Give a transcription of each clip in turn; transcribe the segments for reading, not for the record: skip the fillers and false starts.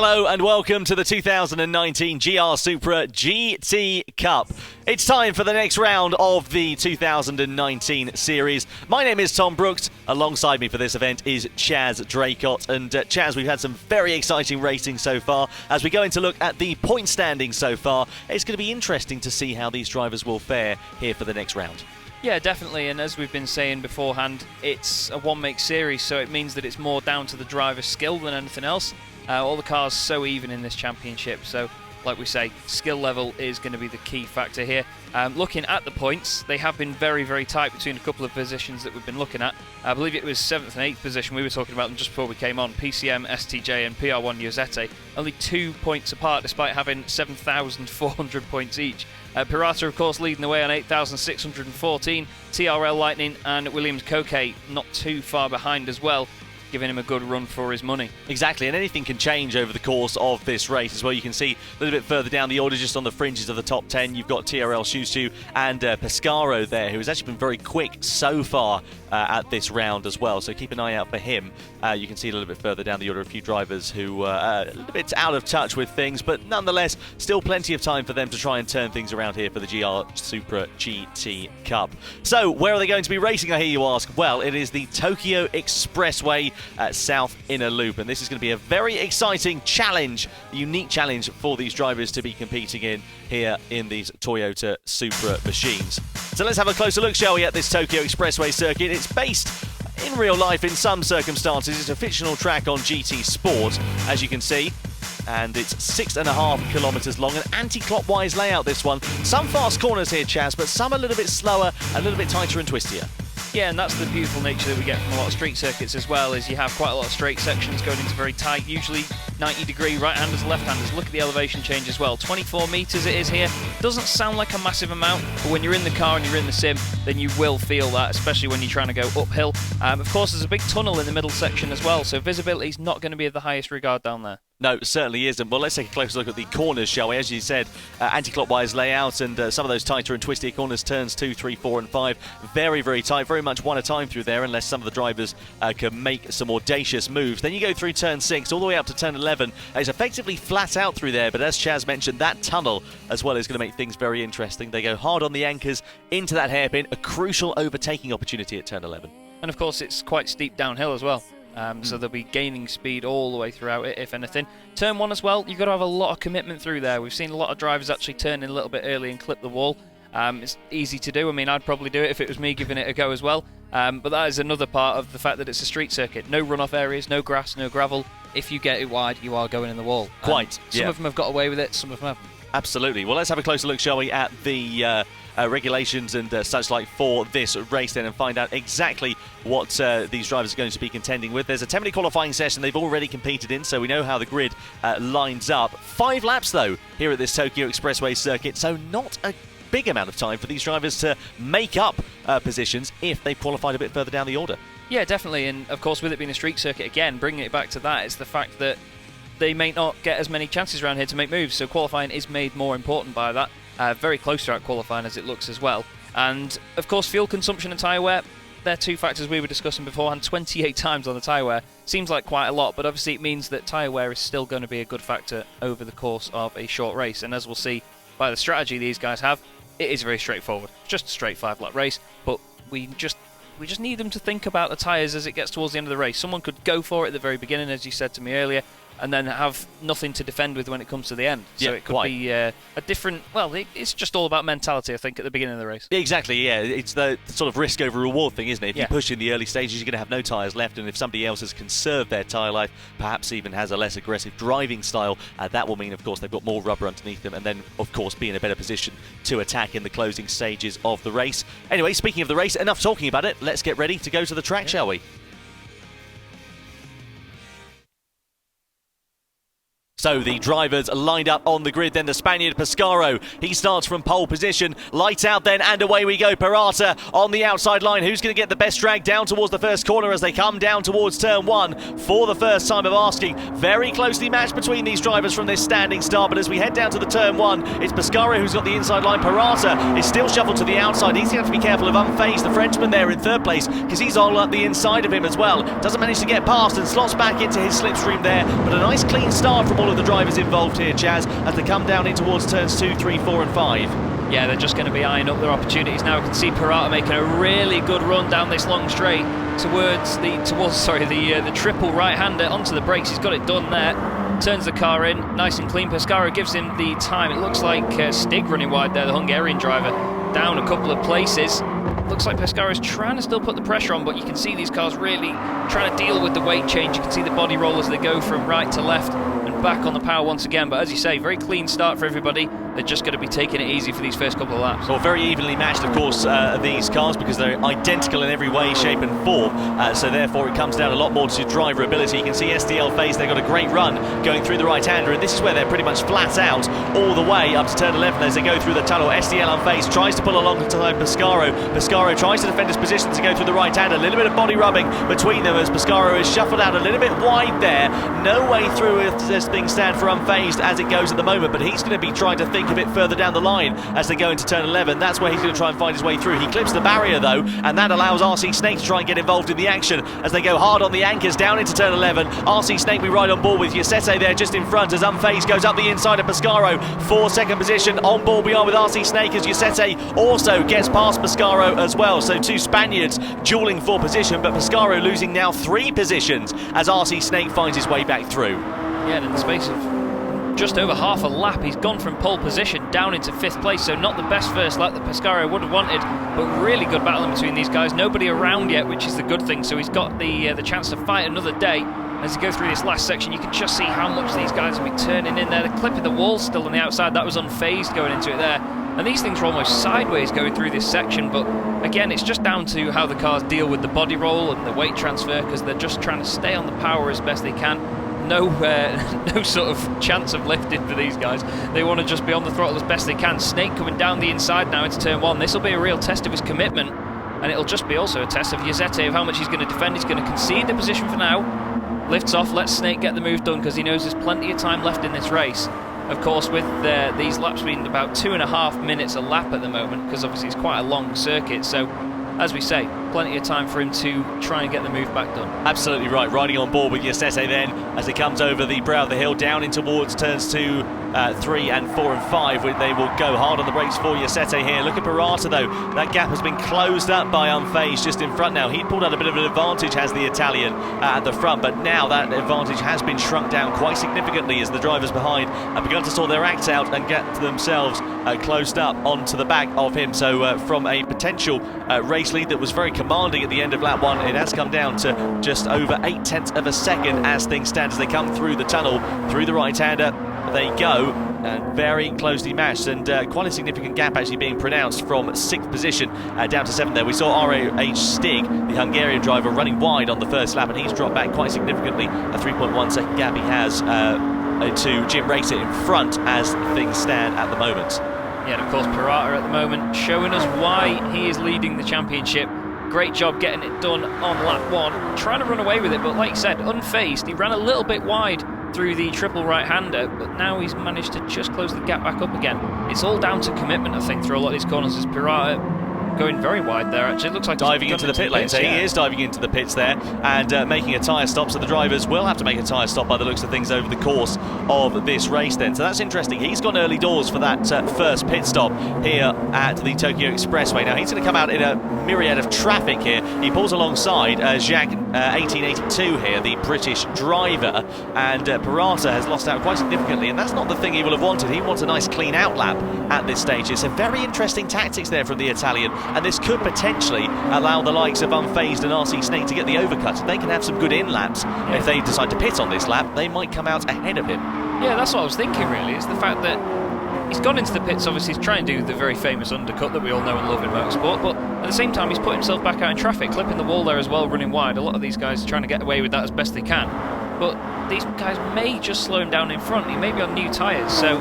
Hello and welcome to the 2019 GR Supra GT Cup. It's time for the next round of the 2019 series. My name is Tom Brooks. Alongside me for this event is Chaz Draycott. And Chaz, we've had some very exciting racing so far. As we go in to look at the point standing so far, it's going to be interesting to see how these drivers will fare here for the next round. Yeah, definitely, and as we've been saying beforehand, it's a one-make series, so it means that it's more down to the driver's skill than anything else. All the cars so even in this championship, so like we say, skill level is going to be the key factor here. Looking at the points, they have been very, very tight between a couple of positions that we've been looking at. I believe it was 7th and 8th position, we were talking about them just before we came on, PCM, STJ and PR1 Iosette, only 2 points apart despite having 7,400 points each. Pirata, of course, leading the way on 8,614, TRL Lightning and Williams Koke not too far behind as well, giving him a good run for his money. Exactly, and anything can change over the course of this race as well. You can see a little bit further down the order, just on the fringes of the top 10, you've got TRL Shusu and Pescaro there, who has actually been very quick so far at this round as well, so keep an eye out for him. You can see a little bit further down the order a few drivers who are a little bit out of touch with things, but nonetheless, still plenty of time for them to try and turn things around here for the GR Supra GT Cup. So, where are they going to be racing, I hear you ask? Well, it is the Tokyo Expressway South Inner Loop, and this is going to be a very exciting challenge, unique challenge for these drivers to be competing in here in these Toyota Supra machines. So let's have a closer look, shall we, at this Tokyo Expressway circuit. It's based in real life in some circumstances. It's a fictional track on GT Sport, as you can see, and it's 6.5 kilometres long, an anti-clockwise layout, this one. Some fast corners here, Chaz, but some a little bit slower, a little bit tighter and twistier. Yeah, and that's the beautiful nature that we get from a lot of street circuits as well, is you have quite a lot of straight sections going into very tight, usually 90-degree right-handers, left-handers. Look at the elevation change as well. 24 metres it is here. Doesn't sound like a massive amount, but when you're in the car and you're in the sim, then you will feel that, especially when you're trying to go uphill. Of course, there's a big tunnel in the middle section as well, so visibility is not going to be of the highest regard down there. No, certainly isn't. Well, let's take a closer look at the corners, shall we? As you said, anti-clockwise layouts and some of those tighter and twisty corners, turns 2, 3, 4 and 5. Very, very tight, very much one at a time through there, unless some of the drivers can make some audacious moves. Then you go through turn 6 all the way up to turn 11. It's effectively flat out through there, but as Chaz mentioned, that tunnel as well is going to make things very interesting. They go hard on the anchors into that hairpin, a crucial overtaking opportunity at turn 11. And of course, it's quite steep downhill as well. So they'll be gaining speed all the way throughout it, if anything. Turn 1 as well, you've got to have a lot of commitment through there. We've seen a lot of drivers actually turn in a little bit early and clip the wall. It's easy to do. I mean, I'd probably do it if it was me giving it a go as well. But that is another part of the fact that it's a street circuit. No runoff areas, no grass, no gravel. If you get it wide, you are going in the wall. Quite. Some of them have got away with it, some of them haven't. Absolutely. Well, let's have a closer look, shall we, at the regulations and such like for this race then, and find out exactly what these drivers are going to be contending with. There's a 10-minute qualifying session they've already competed in, so we know how the grid lines up. 5 laps, though, here at this Tokyo Expressway circuit, so not a big amount of time for these drivers to make up positions if they've qualified a bit further down the order. Yeah, definitely, and of course with it being a street circuit, again, bringing it back to that, it's the fact that they may not get as many chances around here to make moves, so qualifying is made more important by that. Very close to out qualifying as it looks as well. And of course, fuel consumption and tyre wear, they're 2 factors we were discussing beforehand. 28 times on the tyre wear seems like quite a lot, but obviously it means that tyre wear is still going to be a good factor over the course of a short race. And as we'll see by the strategy these guys have, it is very straightforward. It's just a straight 5-lap race, but we just need them to think about the tyres as it gets towards the end of the race. Someone could go for it at the very beginning, as you said to me earlier, and then have nothing to defend with when it comes to the end. So it could be a different... Well, it's just all about mentality, I think, at the beginning of the race. Exactly, yeah. It's the sort of risk over reward thing, isn't it? If you push in the early stages, you're going to have no tyres left, and if somebody else has conserved their tyre life, perhaps even has a less aggressive driving style, that will mean, of course, they've got more rubber underneath them, and then, of course, be in a better position to attack in the closing stages of the race. Anyway, speaking of the race, enough talking about it. Let's get ready to go to the track, shall we? So the drivers lined up on the grid, then the Spaniard Pescaro, he starts from pole position, light out then, and away we go. Pirata on the outside line, who's going to get the best drag down towards the first corner as they come down towards turn 1 for the first time of asking. Very closely matched between these drivers from this standing start, but as we head down to the turn 1, it's Pescaro who's got the inside line. Pirata is still shuffled to the outside. He's going to have to be careful of Unfazed, the Frenchman there in third place, because he's all up the inside of him as well. Doesn't manage to get past and slots back into his slipstream there, but a nice clean start from all all of the drivers involved here, Chaz, as they come down in towards turns 2, 3, 4 and 5. Yeah, they're just going to be eyeing up their opportunities now. We can see Pirata making a really good run down this long straight towards the triple right-hander onto the brakes. He's got it done there. Turns the car in, nice and clean. Pescara gives him the time. It looks like Stig running wide there, the Hungarian driver, down a couple of places. Looks like Pescara is trying to still put the pressure on, but you can see these cars really trying to deal with the weight change. You can see the body roll as they go from right to left and back on the power once again. But as you say, very clean start for everybody. They're just going to be taking it easy for these first couple of laps. Well, very evenly matched, of course, these cars, because they're identical in every way, shape and form. So therefore it comes down a lot more to driver ability. You can see STL Face, they've got a great run going through the right-hander, and this is where they're pretty much flat out all the way up to turn 11 as they go through the tunnel. STL on Face tries to pull alongside Pescara. Pescara tries to defend his position to go through the right-hander. A little bit of body rubbing between them as Pescara is shuffled out a little bit wide there. No way through as things stand for Unfazed as it goes at the moment, but he's going to be trying to think a bit further down the line as they go into turn 11. That's where he's going to try and find his way through. He clips the barrier though, and that allows RC Snake to try and get involved in the action as they go hard on the anchors down into turn 11. RC Snake we right on board with Yosete there just in front as Unfazed goes up the inside of Pescaro. 4nd position on board we are with RC Snake as Yosete also gets past Pescaro as well. So 2 Spaniards dueling for position, but Pescaro losing now 3 positions as RC Snake finds his way back through. Yeah, and in the space of just over half a lap, he's gone from pole position down into 5th place, so not the best first lap that Pescara would have wanted, but really good battling between these guys. Nobody around yet, which is the good thing, so he's got the chance to fight another day. As you go through this last section, you can just see how much these guys will be turning in there. The clip of the wall still on the outside, that was Unfazed going into it there. And these things are almost sideways going through this section, but again, it's just down to how the cars deal with the body roll and the weight transfer, because they're just trying to stay on the power as best they can. No sort of chance of lifting for these guys. They want to just be on the throttle as best they can. Snake coming down the inside now into turn 1. This will be a real test of his commitment, and it'll just be also a test of Yosete of how much he's going to defend. He's going to concede the position for now. Lifts off, lets Snake get the move done because he knows there's plenty of time left in this race. Of course, with these laps being about 2.5 minutes a lap at the moment, because obviously it's quite a long circuit, so as we say, plenty of time for him to try and get the move back done. Absolutely right, riding on board with Yosete then as he comes over the brow of the hill down in towards turns 2, 3 and 4 and 5. They will go hard on the brakes for Yosete here. Look at Pirata though, that gap has been closed up by Unfazed just in front now. He pulled out a bit of an advantage, has the Italian at the front, but now that advantage has been shrunk down quite significantly as the drivers behind have begun to sort their acts out and get themselves closed up onto the back of him. So from a potential race lead that was very commanding at the end of lap 1, it has come down to just over 0.8 of a second as things stand as they come through the tunnel, through the right-hander. They go, and very closely matched, and quite a significant gap actually being pronounced from 6th position down to 7th there. We saw RH Stig, the Hungarian driver, running wide on the first lap, and he's dropped back quite significantly. A 3.1 second gap he has to Jim Racer in front as things stand at the moment. Yeah, and of course Pirata at the moment showing us why he is leading the championship. Great job getting it done on lap 1, trying to run away with it, but like you said, Unfazed, he ran a little bit wide through the triple right-hander, but now he's managed to just close the gap back up again. It's all down to commitment, I think, through a lot of these corners. As Pirata going very wide there, actually. It looks like diving into the pit lane, so he is diving into the pits there and making a tyre stop, so the drivers will have to make a tyre stop by the looks of things over the course of this race then. So that's interesting. He's gone early doors for that first pit stop here at the Tokyo Expressway. Now he's going to come out in a myriad of traffic here. He pulls alongside Jacques 1882 here, the British driver, and Pirata has lost out quite significantly, and that's not the thing he will have wanted. He wants a nice clean out lap at this stage. It's a very interesting tactics there from the Italian, and this could potentially allow the likes of Unfazed and RC Snake to get the overcut. They can have some good in laps. If they decide to pit on this lap, they might come out ahead of him. Yeah, that's what I was thinking really, is the fact that he's gone into the pits, obviously he's trying to do the very famous undercut that we all know and love in motorsport, but at the same time he's put himself back out in traffic, clipping the wall there as well, running wide. A lot of these guys are trying to get away with that as best they can, but these guys may just slow him down in front. He may be on new tyres, so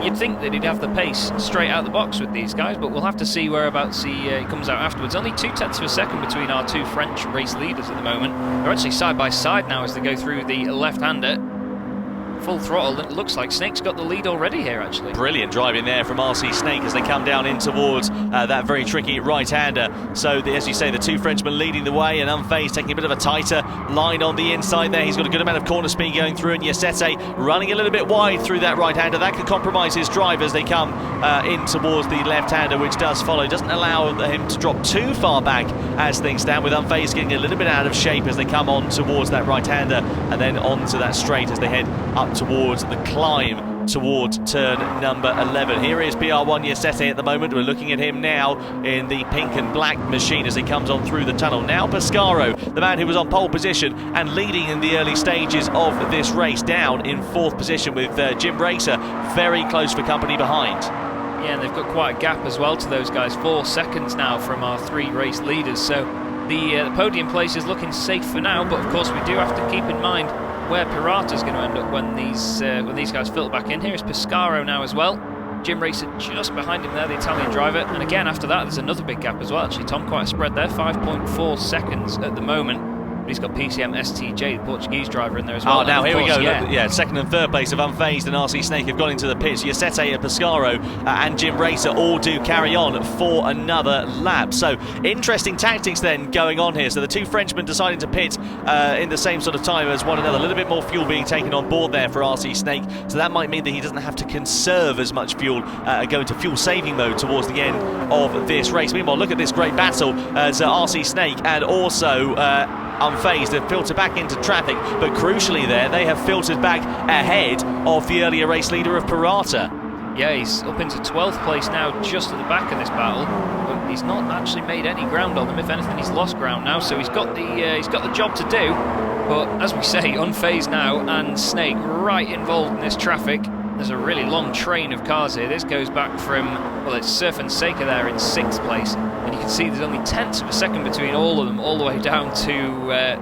you'd think that he'd have the pace straight out the box with these guys, but we'll have to see whereabouts he comes out afterwards. Only 0.2 of a second between our two French race leaders at the moment. They're actually side by side now as they go through the left-hander. full throttle. It looks like Snake's got the lead already here, actually. Brilliant driving there from RC Snake as they come down in towards that very tricky right-hander. So, as you say, the two Frenchmen leading the way, and Unfazed taking a bit of a tighter line on the inside there. He's got a good amount of corner speed going through, and Yesete running a little bit wide through that right-hander. That could compromise his drive as they come in towards the left-hander, which does follow. Doesn't allow him to drop too far back as things stand, with Unfazed getting a little bit out of shape as they come on towards that right-hander and then onto that straight as they head up towards the climb towards turn number 11. Here is PR1 Yesete at the moment. We're looking at him now in the pink and black machine as he comes on through the tunnel. Now Pescaro, the man who was on pole position and leading in the early stages of this race, down in 4th position with Jim Racer very close for company behind. Yeah, and they've got quite a gap as well to those guys. 4 seconds now from our 3 race leaders. So the podium place is looking safe for now, but of course we do have to keep in mind where Pirata's going to end up when these guys filter back in. Here is Pescaro now as well. Jim Racer just behind him there, the Italian driver. And again, after that, there's another big gap as well. Actually, Tom, quite a spread there, 5.4 seconds at the moment. But he's got PCM STJ, the Portuguese driver, in there as well. Oh, now here we go. Yeah. Look, yeah, 2nd and 3rd place of Unfazed and RC Snake have gone into the pits. Yesete and Pescaro and Jim Racer all do carry on for another lap. So interesting tactics then going on here. So the two Frenchmen deciding to pit in the same sort of time as one another. A little bit more fuel being taken on board there for RC Snake. So that might mean that he doesn't have to conserve as much fuel, go into fuel saving mode towards the end of this race. Meanwhile, look at this great battle as RC Snake and also Unfazed have filtered back into traffic, but crucially there, they have filtered back ahead of the earlier race leader of Pirata. Yeah, he's up into 12th place now, just at the back of this battle, but he's not actually made any ground on them. If anything, he's lost ground now, so he's got the job to do. But as we say, Unfazed now and Snake right involved in this traffic. There's a really long train of cars here. This goes back from, well, it's Surf and Seika there in 6th place. And you can see there's only tenths of a second between all of them, all the way down to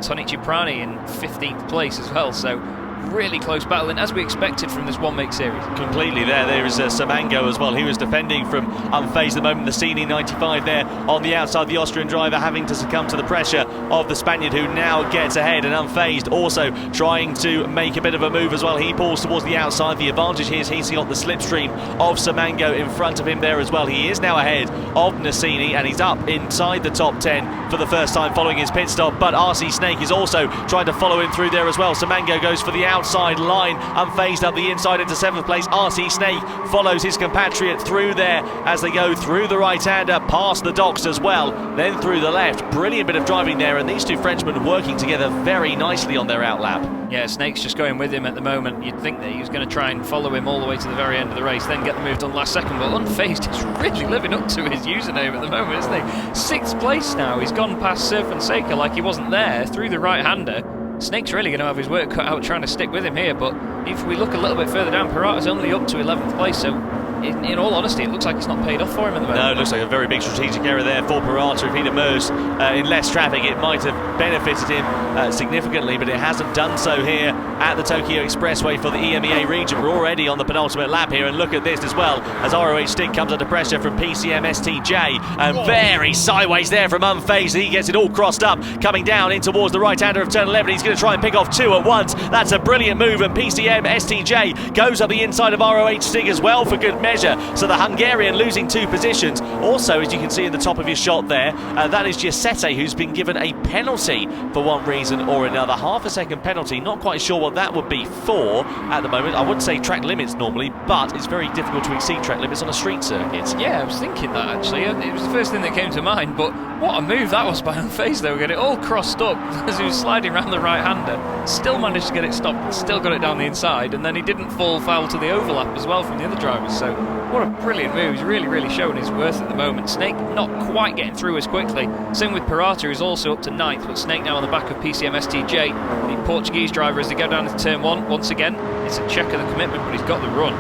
Tonichi Prani in 15th place as well. So really close battle, and as we expected from this one-make series. Completely there. There is Samango as well. He was defending from Unfazed at the moment. The CD95 there on the outside. The Austrian driver having to succumb to the pressure of the Spaniard, who now gets ahead, and Unfazed also trying to make a bit of a move as well. He pulls towards the outside. The advantage here is he's got the slipstream of Samango in front of him there as well. He is now ahead of Nassini, and he's up inside the top 10 for the first time following his pit stop, but RC Snake is also trying to follow him through there as well. Samango goes for the outside line, Unfazed up the inside into 7th place. RC Snake follows his compatriot through there as they go through the right-hander, past the docks as well, then through the left. Brilliant bit of driving there, and these two Frenchmen working together very nicely on their outlap. Yeah, Snake's just going with him at the moment. You'd think that he was going to try and follow him all the way to the very end of the race, then get the move done last second, but Unfazed is really living up to his username at the moment, isn't he? 6th place now. He's gone past Surf and Seika like he wasn't there, through the right-hander. Snake's really going to have his work cut out trying to stick with him here, but if we look a little bit further down, Pirata's only up to 11th place, so in all honesty, it looks like it's not paid off for him at the moment. No, it looks like a very big strategic error there for Pirata. If he'd emerged in less traffic, it might have benefited him significantly, but it hasn't done so here at the Tokyo Expressway for the EMEA region. We're already on the penultimate lap here, and look at this as well, as ROH Stick comes under pressure from PCM STJ, and very sideways there from Unfazed. He gets it all crossed up, coming down in towards the right-hander of turn 11. He's going to try and pick off 2 at once. That's a brilliant move, and PCM STJ goes up the inside of ROH Stick as well for good measure. So the Hungarian losing 2 positions. Also, as you can see in the top of your shot there, that is Yesete, who's been given a penalty for one reason or another. Half a second penalty, not quite sure what that would be for at the moment. I wouldn't say track limits normally, but it's very difficult to exceed track limits on a street circuit. Yeah, I was thinking that actually. It was the first thing that came to mind, but what a move that was by Unfazed. They were getting it all crossed up as he was sliding around the right-hander. Still managed to get it stopped, still got it down the inside, and then he didn't fall foul to the overlap as well from the other drivers. So what a brilliant move. He's really showing his worth at the moment. Snake not quite getting through as quickly. Same with Pirata, who's also up to 9th, but Snake now on the back of PCM STJ, the Portuguese driver, as they go down into turn 1. Once again, it's a check of the commitment, but he's got the run.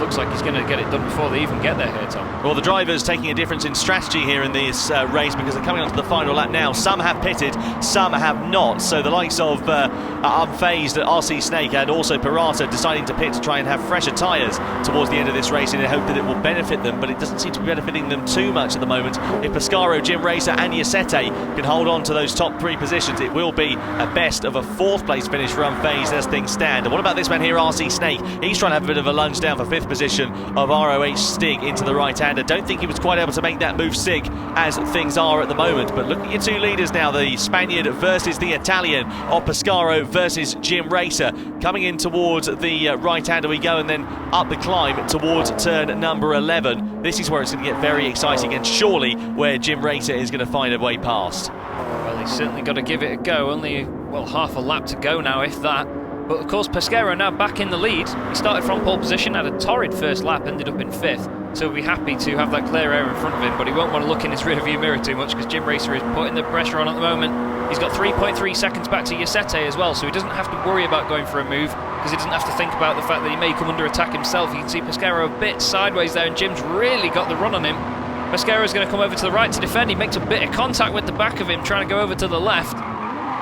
looks like he's going to get it done before they even get there here, Tom. Well, the drivers taking a difference in strategy here in this race because they're coming onto the final lap now. Some have pitted, some have not. So the likes of unfazed RC Snake and also Pirata deciding to pit to try and have fresher tyres towards the end of this race in the hope that it will benefit them, but it doesn't seem to be benefiting them too much at the moment. If Pescaro, Jim Racer and Yasete can hold on to those top 3 positions, it will be a best of a 4th place finish for unfazed as things stand. And what about this man here, RC Snake? He's trying to have a bit of a lunge down for 5th position of ROH Stig into the right-hander. Don't think he was quite able to make that move, Sig, as things are at the moment. But look at your 2 leaders now, the Spaniard versus the Italian, of Pescaro versus Jim Racer. Coming in towards the right-hander we go, and then up the climb towards turn number 11. This is where it's going to get very exciting, and surely where Jim Racer is going to find a way past. Well, he's certainly got to give it a go. Only, well, half a lap to go now, if that. But of course, Pescaro now back in the lead. He started from pole position, had a torrid first lap, ended up in 5th. So he'll be happy to have that clear air in front of him, but he won't want to look in his rear view mirror too much because Jim Racer is putting the pressure on at the moment. He's got 3.3 seconds back to Yasete as well, so he doesn't have to worry about going for a move because he doesn't have to think about the fact that he may come under attack himself. You can see Pescaro a bit sideways there, and Jim's really got the run on him. Pescaro's going to come over to the right to defend. He makes a bit of contact with the back of him, trying to go over to the left.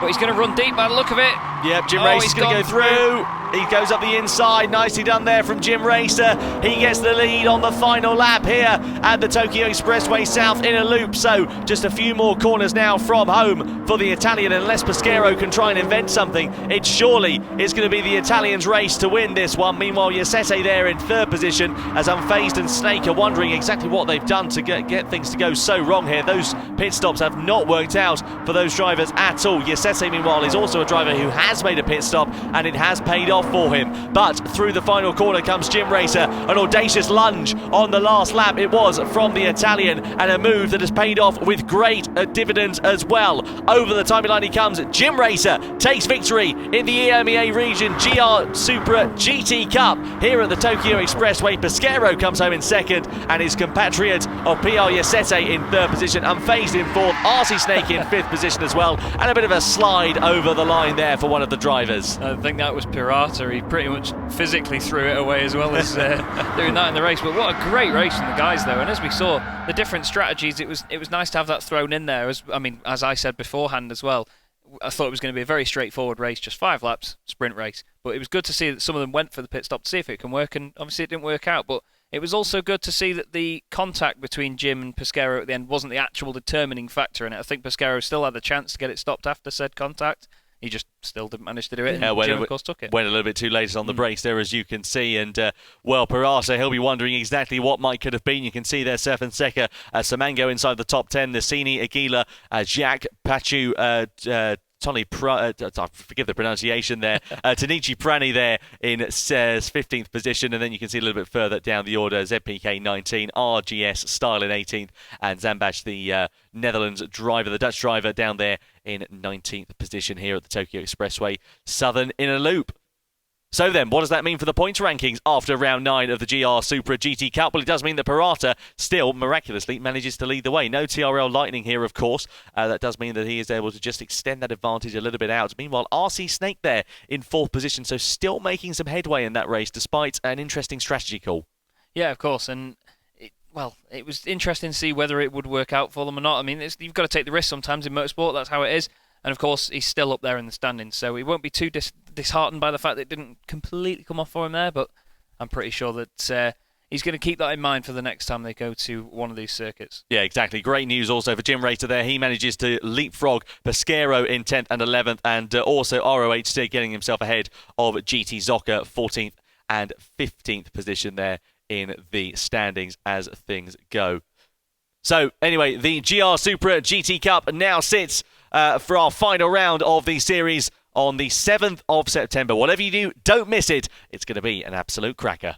But he's going to run deep by the look of it. Yep, Jim Racer's going to go through. He goes up the inside. Nicely done there from Jim Racer. He gets the lead on the final lap here at the Tokyo Expressway South inner loop. So just a few more corners now from home for the Italian. Unless Pescaro can try and invent something, it surely is going to be the Italian's race to win this one. Meanwhile, Yasete there in 3rd position as Unfazed and Snake are wondering exactly what they've done to get things to go so wrong here. Those pit stops have not worked out for those drivers at all. Yasete, meanwhile, is also a driver who has made a pit stop, and it has paid off for him. But through the final corner comes Jim Racer. An audacious lunge on the last lap it was from the Italian, and a move that has paid off with great dividends as well. Over the timing line he comes. Jim Racer takes victory in the EMEA region GR Supra GT Cup here at the Tokyo Expressway. Pescaro comes home in 2nd, and his compatriot of PR Yasete in 3rd position. Unfazed in 4th. RC Snake in 5th position as well, and a bit of a slide over the line there for one of the drivers. I think that was Pirata. He pretty much physically threw it away as well as doing that in the race. But what a great race from the guys, though. And as we saw, the different strategies, it was nice to have that thrown in there. As I said beforehand as well, I thought it was going to be a very straightforward race, just 5 laps, sprint race. But it was good to see that some of them went for the pit stop to see if it can work, and obviously it didn't work out. But it was also good to see that the contact between Jim and Pescaro at the end wasn't the actual determining factor in it. I think Pescaro still had the chance to get it stopped after said contact. He just still didn't manage to do it, and Jim, of course, took it. Went a little bit too late on the brakes there, as you can see, and, well, Pirata, he'll be wondering exactly what might could have been. You can see there Surf and Seca, Samango inside the top 10, Nacini, Aguila, Jack, Pachu, Tony, forgive the pronunciation there, Tanichi Prani there in 15th position, and then you can see a little bit further down the order, ZPK 19, RGS Style in 18th, and Zambash, the Netherlands driver, the Dutch driver, down there in 19th position here at the Tokyo Expressway Southern Inner Loop. So then, what does that mean for the points rankings after round 9 of the GR Supra GT Cup? Well, it does mean that Pirata still, miraculously, manages to lead the way. No TRL Lightning here, of course. That does mean that he is able to just extend that advantage a little bit out. Meanwhile, RC Snake there in 4th position, so still making some headway in that race, despite an interesting strategy call. Yeah, of course, and it was interesting to see whether it would work out for them or not. I mean, you've got to take the risk sometimes in motorsport, that's how it is. And of course, he's still up there in the standings, so he won't be too disheartened by the fact that it didn't completely come off for him there, but I'm pretty sure that he's going to keep that in mind for the next time they go to one of these circuits. Yeah, exactly. Great news also for Jim Racer there. He manages to leapfrog Pescaro in 10th and 11th, and also ROH still getting himself ahead of GT Zocca, 14th and 15th position there in the standings as things go. So, anyway, the GR Supra GT Cup now sits for our final round of the series on the 7th of September. Whatever you do, don't miss it. It's going to be an absolute cracker.